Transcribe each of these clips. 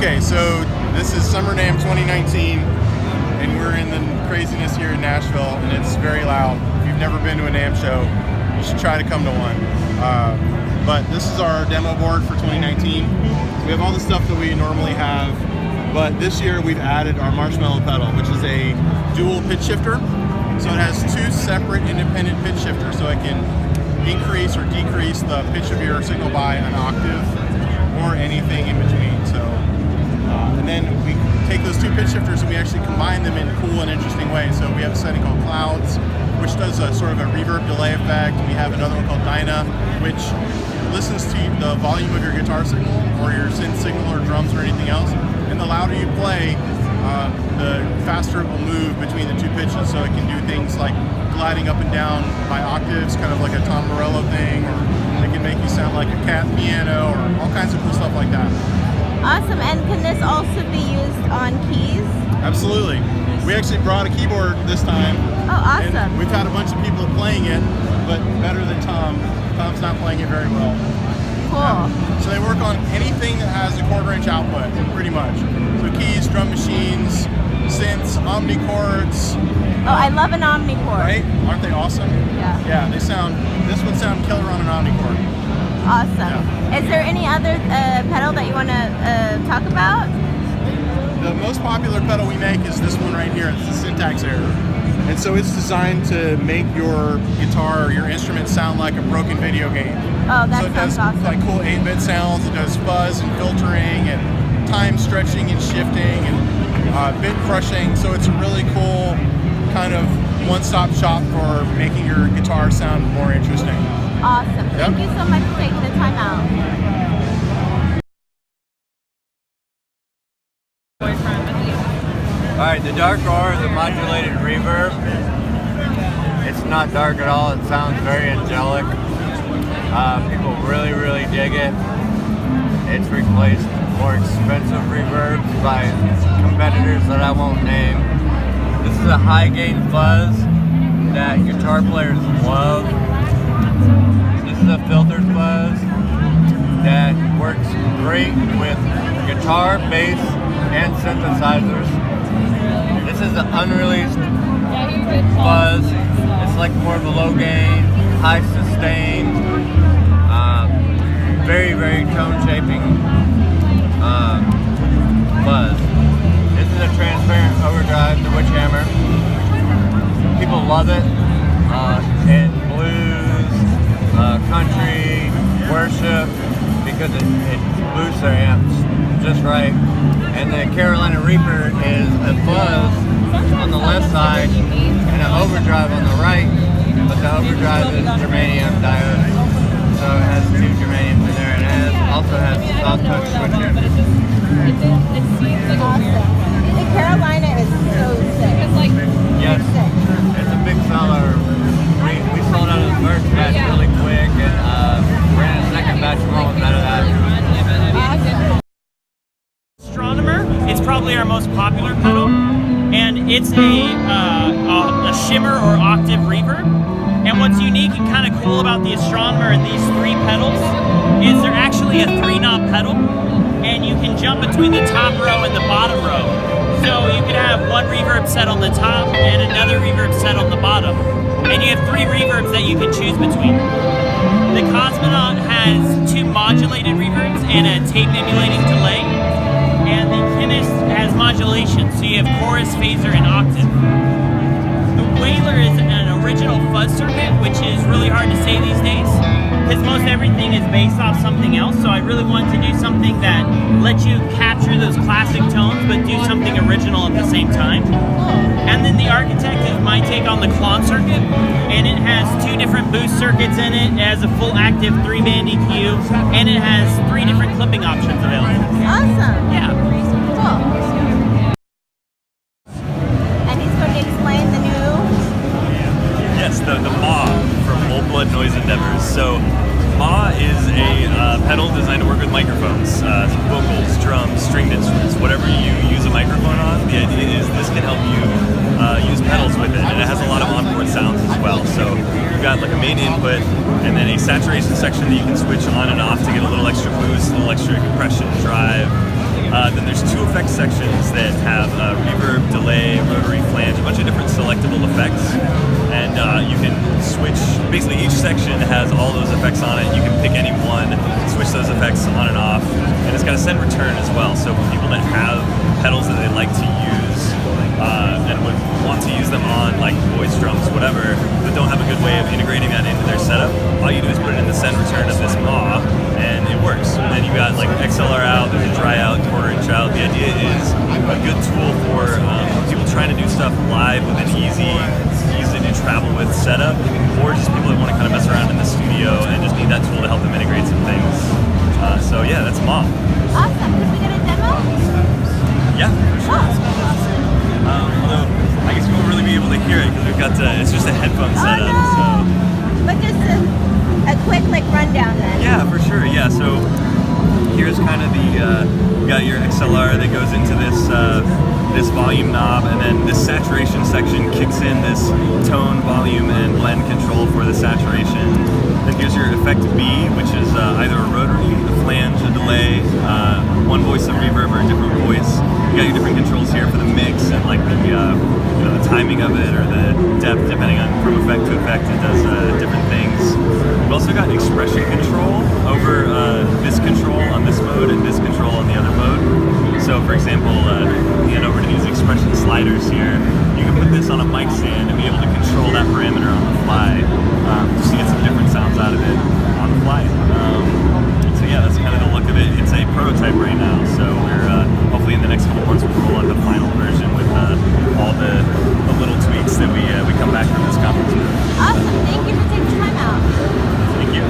Okay, so this is Summer NAMM 2019, and we're in the craziness here in Nashville, and it's very loud. If you've never been to a NAMM show, you should try to come to one. But this is our demo board for 2019. We have all the stuff that we normally have, but this year we've added our marshmallow pedal, which is a dual pitch shifter. So it has two separate independent pitch shifters, so it can increase or decrease the pitch of your signal by an octave or anything in between. So, and then we take those two pitch shifters and we actually combine them in cool and interesting ways. So we have a setting called Clouds, which does a sort of a reverb delay effect. We have another one called Dyna, which listens to the volume of your guitar signal or your synth signal or drums or anything else. And the louder you play, the faster it will move between the two pitches. So it can do things like gliding up and down by octaves, kind of like a Tom Morello thing, or it can make you sound like a cat piano, or all kinds of cool stuff like that. Awesome. And can this also be used on keys? Absolutely. We actually brought a keyboard this time. Oh, awesome. And we've had a bunch of people playing it, but better than Tom. Tom's not playing it very well. Cool. So they work on anything that has a 1/4 inch output, pretty much. So keys, drum machines, synths, omnichords. Oh, I love an omnichord. Right? Aren't they awesome? Yeah. Yeah, they sound, this would sound killer on an omnichord. Awesome. Yeah. Is there any other pedal that you want to talk about? The most popular pedal we make is this one right here. It's the syntax error. And so it's designed to make your guitar or your instrument sound like a broken video game. Oh, that so it sounds does awesome. like cool 8-bit sounds. It does fuzz and filtering and time stretching and shifting and bit crushing. So it's a really cool kind of one-stop shop for making your guitar sound more interesting. Awesome. Thank you so much for taking the time out. Alright, the dark roar is a modulated reverb. It's not dark at all, it sounds very angelic. People really dig it. It's replaced more expensive reverbs by competitors that I won't name. This is a high gain fuzz that guitar players love. This is a filtered fuzz that works great with guitar, bass, and synthesizers. This is an unreleased fuzz. It's like more of a low gain, high sustain, very tone shaping fuzz. This is a transparent overdrive, the Witchhammer. People love it in blues, country, worship, because it boosts their amps just right. And the Carolina Reaper is a fuzz on the left side and an overdrive on the right, but the overdrive is germanium diode, so it has two germaniums in there, and it also has soft touch switching. Awesome. The Carolina is so sick. Yes, it's a big seller. We sold out of the first batch really quick, and ran a second batch more with none of that. Awesome. It's probably our most popular pedal, and it's a shimmer or octave reverb. And what's unique and kind of cool about the Astronomer and these three pedals is they're actually a 3-knob pedal, and you can jump between the top row and the bottom row. So you could have one reverb set on the top and another reverb set on the bottom, and you have 3 reverbs that you can choose between. The Cosmonaut has 2 modulated reverbs and a tape emulating delay. And the Chemist has modulation, so you have chorus, phaser, and octave. The Whaler is an original fuzz circuit, which is really hard to say these days, because most everything is based off something else, so I really wanted to do something that lets you capture those classic tones, but do something original at the same time. And then the Architect is my take on the Klon circuit, and it has 2 different boost circuits in it. It has a full active 3-band EQ, and it has 3 different clipping options available. Awesome. Yeah. Cool. And he's going to explain the new... Yes, the MAW from Old Blood Noise Endeavors. So MAW is a pedal designed to work with microphones, vocals, drums, stringed instruments, whatever you use a microphone on. The idea is this can help you use pedals with it, and it has a lot of onboard sounds as well. So you've got like a main input and then a saturation section that you can switch on and off to get a little extra boost, a little extra compression, drive, Then there's two effects sections that have reverb, delay, rotary flange, a bunch of different selectable effects. And you can switch, basically each section has all those effects on it. You can pick any one, switch those effects on and off. And it's got a send return as well. So for people that have pedals that they like to use and would want to use them on like voice, drums, whatever, but don't have a good way of integrating that into their setup, all you do is put it in the send return of this MAW and it works. And then you got like XLR out, there's a dry out, quarter inch out. The idea is a good tool for people trying to do stuff live with an easy to travel with setup, or just people that want to kind of mess around in the studio and just need that tool to help them integrate some things. So yeah, that's MAW. Awesome. Could we get a demo? Yeah, for sure. Although I guess you won't really be able to hear it because we've got it's just a headphone setup. No. So. But just a quick rundown then. Yeah, for sure. Yeah. So here's kind of the you got your XLR that goes into this this volume knob, and then this saturation section kicks in this tone, volume, and blend control for the saturation. Then here's your effect B, which is either a rotary, a flange, a delay, one voice of reverb, or a different voice. You got your different controls here for the mix and like the the timing of it or the depth, depending on from effect to effect. It does different things. We've also got expression control over this control on this mode and this control on the other mode. So for example, hand over to these expression sliders here, you can put this on a mic stand and be able to control that parameter on the fly, just to get some different sounds out of it on the fly. So yeah, that's kind of the look of it. It's a prototype right now, so we're hopefully in the next couple months we'll roll out the final version with all the little tweaks that we come back from this conference with. Awesome. Thank you for taking the time out. Thank you.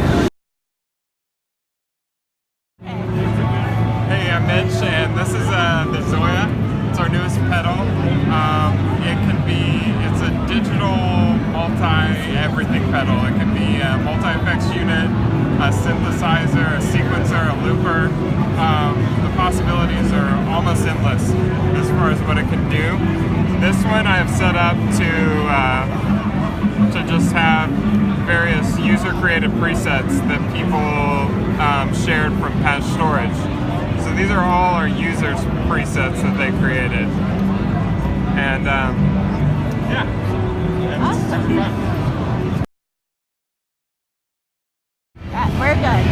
Hey, I'm Mitch, and this is the Zoia. It's our newest pedal. It's a digital multi-everything pedal. It can be a multi-effects unit, a synthesizer, a sequencer, a looper. The possibilities are almost endless as far as what it can do. This one I have set up to just have various user-created presets that people shared from patch storage. So these are all our users' presets that they created. And yeah. Awesome. We're good.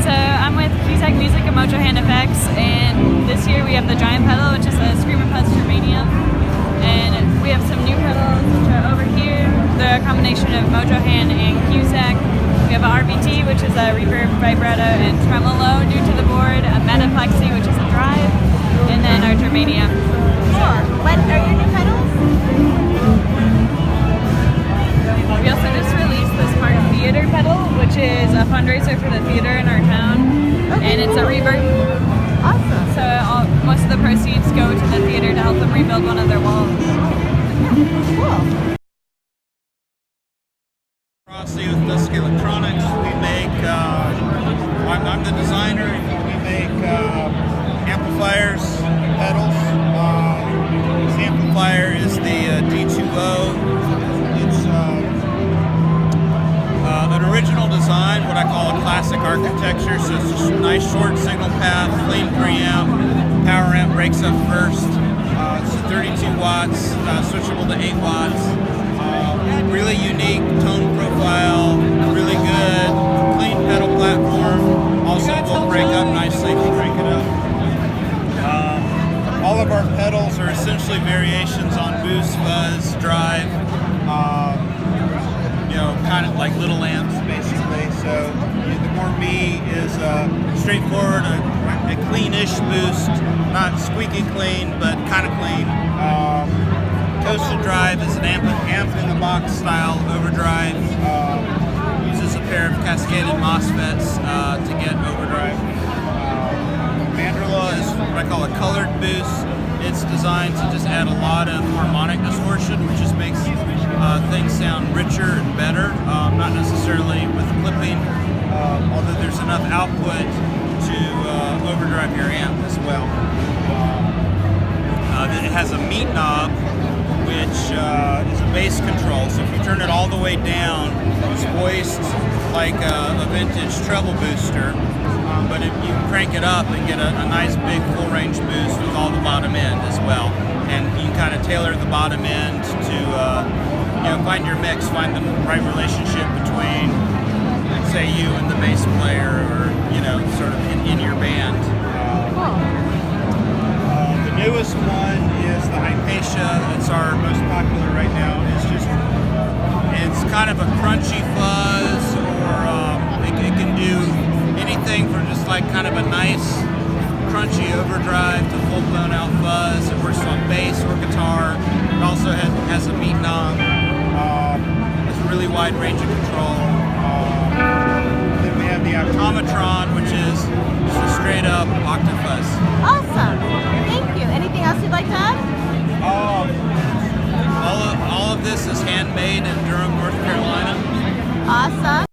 So I'm with Cusack Music and Mojo Hand Effects, and this year we have the Giant pedal, which is a Screamer Plus Germanium, and we have some new pedals which are over here. They're a combination of Mojo Hand and Cusack. We have a RBT, which is a reverb, vibrato, and tremolo due to the board, a Metaplexi, which is a drive, and then our Germanium. Cool. What are your new pedals? We also just released the Smart Theater pedal, which is a fundraiser for the theater in our town, and it's a reverb. Awesome. So most of the proceeds go to the theater to help them rebuild one of their walls. Cool. With Dusky Electronics, we make, I'm the designer, we make amplifiers, pedals. This amplifier is the D2O. It's an original design, what I call a classic architecture, so it's just a nice short signal path, clean preamp, power amp breaks up first. It's 32 watts, switchable to 8 watts. Really unique tone profile, really good, clean pedal platform. Also will break up nicely if you crank it up. All of our pedals are essentially variations on boost, fuzz, drive, kind of like little amps basically. So the more B is straightforward, a cleanish boost, not squeaky clean, but kind of clean. Toasted drive is an amp in the box style overdrive. Uses a pair of cascaded MOSFETs to get overdrive. Mandrilla is what I call a colored boost. It's designed to just add a lot of harmonic distortion, which just makes things sound richer and better. Not necessarily with clipping, although there's enough output to overdrive your amp as well. It has a meat knob, which is a bass control. So if you turn it all the way down, it's voiced like a vintage treble booster. but if you crank it up and get a nice big full range boost with all the bottom end as well. And you can kind of tailor the bottom end to find your mix, find the right relationship between, say, you and the bass player, or sort of in your band. The newest one is the Hypatia. It's our most popular right now. It's kind of a crunchy fuzz, or it can do anything from just like kind of a nice crunchy overdrive to full-blown out fuzz. It works on bass or guitar. It also has a meat knob. Has a really wide range of control. Then we have the Automatron, which is just a straight up octave fuzz. Awesome. Thank you. Anything else you'd like to add? All of this is handmade in Durham, North Carolina. Awesome.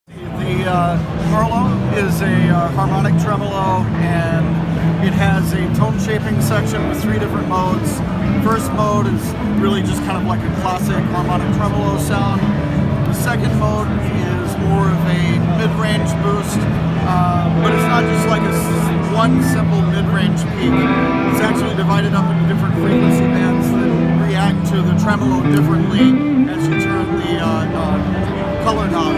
The Korora is a harmonic tremolo, and it has a tone shaping section with 3 different modes. First mode is really just kind of like a classic harmonic tremolo sound. The second mode is more of a mid-range boost, but it's not just like one simple mid-range peak. It's actually divided up into different frequency bands that react to the tremolo differently as you turn the color knob,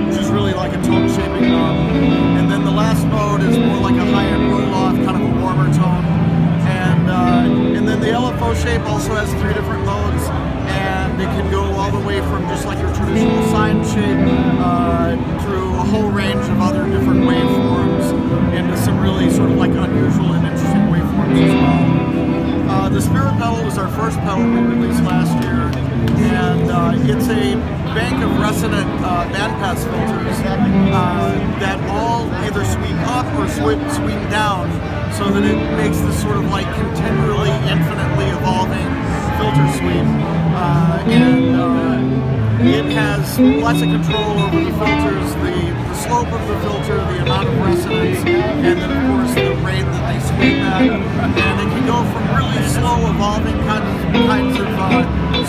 which is really like a tone shaping knob. And then the last mode is more like a high-end roll-off, kind of a warmer tone. And then the LFO shape also has 3 different modes, and it can go all the way from just like your traditional sine shape through a whole range of other different waveforms into some really sort of like unusual and interesting waveforms as well. The Spirit pedal was our first pedal we released last year, and it's a bank of resonant bandpass filters that all either sweep up or sweep down, so that it makes this sort of like continually, infinitely evolving filter sweep. It has lots of control over the filters, the slope of the filter, the amount of resonance, and then of course the rate that they sweep at. And it can go from really slow evolving kinds of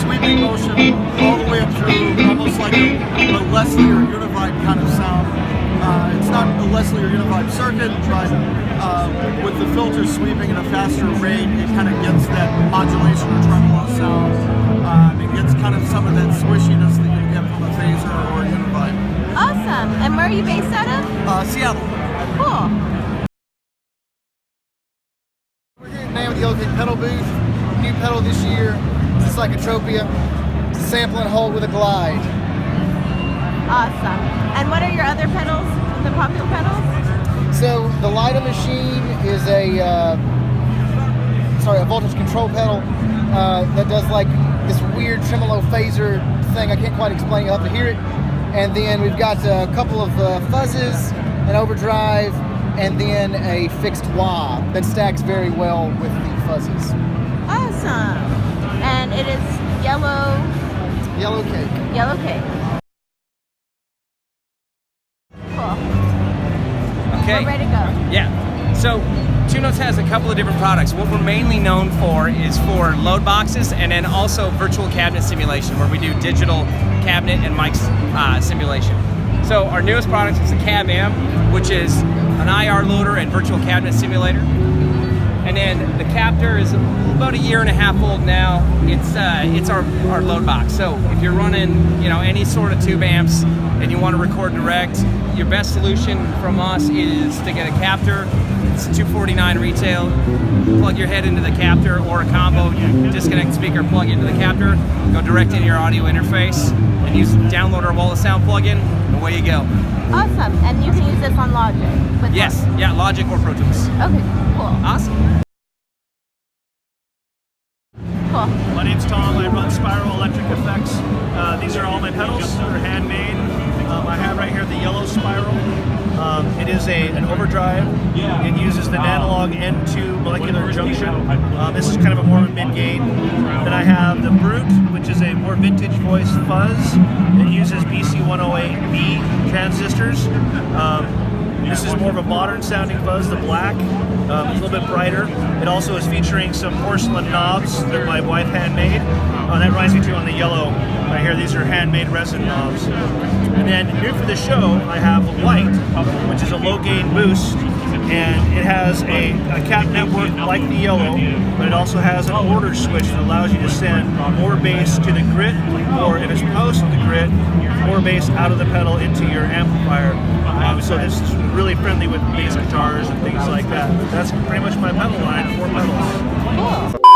sweeping motion all the way up through almost like a Leslie or Univibe kind of sound. It's not a Leslie or Univibe circuit, but with the filter sweeping at a faster rate, it kind of gets that modulation or tremolo sound. It gets kind of some of that swishiness that you get from a phaser or a Univibe. Awesome. And where are you based out of? Seattle. Cool. We're here today with the Yellow Cake pedal booth. New pedal this year is the Psychotropia. It's a sample and hold with a glide. Awesome. And what are your other pedals, the popular pedals? So the Lida machine is a voltage control pedal that does like this weird tremolo phaser thing. I can't quite explain it. You'll have to hear it. And then we've got a couple of fuzzes, an overdrive, and then a fixed wah that stacks very well with the fuzzes. Awesome. And it is yellow Cake. Yellow Cake. Cool. Okay. We're ready to go. Yeah. So Two Notes has a couple of different products. What we're mainly known for is for load boxes, and then also virtual cabinet simulation, where we do digital cabinet and mic simulation. So our newest product is the Cab M, which is an IR loader and virtual cabinet simulator. And then the Captor is about 1.5 years old now. It's our load box. So if you're running, any sort of tube amps and you want to record direct, your best solution from us is to get a Captor. It's $249 retail. Plug your head into the Captor or a combo. You disconnect the speaker, plug into the Captor, go direct into your audio interface, and download our Wall of Sound plugin. Away you go. Awesome. And you can use this on Logic. Yes. Yeah, Logic or Pro Tools. Okay. Cool. Awesome. Cool. My name's Tom. I run Spiral Electric Effects. These are all my pedals. They're handmade. I have right here the yellow Spiral. It is an overdrive. It uses the analog N2 molecular junction. This is kind of a more mid-gain. Then I have the Brute, which is a more vintage voice fuzz. It uses BC108B transistors. This is more of a modern sounding fuzz, the black, a little bit brighter. It also is featuring some porcelain knobs that my wife handmade. That reminds me too on the yellow right here. These are handmade resin knobs. And then new for the show, I have a white, which is a low gain boost. And it has a cap network like the yellow, but it also has an order switch that allows you to send more bass to the grit, or if it's post the grit, more bass out of the pedal into your amplifier. So it's really friendly with bass guitars and things like that. But that's pretty much my pedal line, 4 pedals. Cool.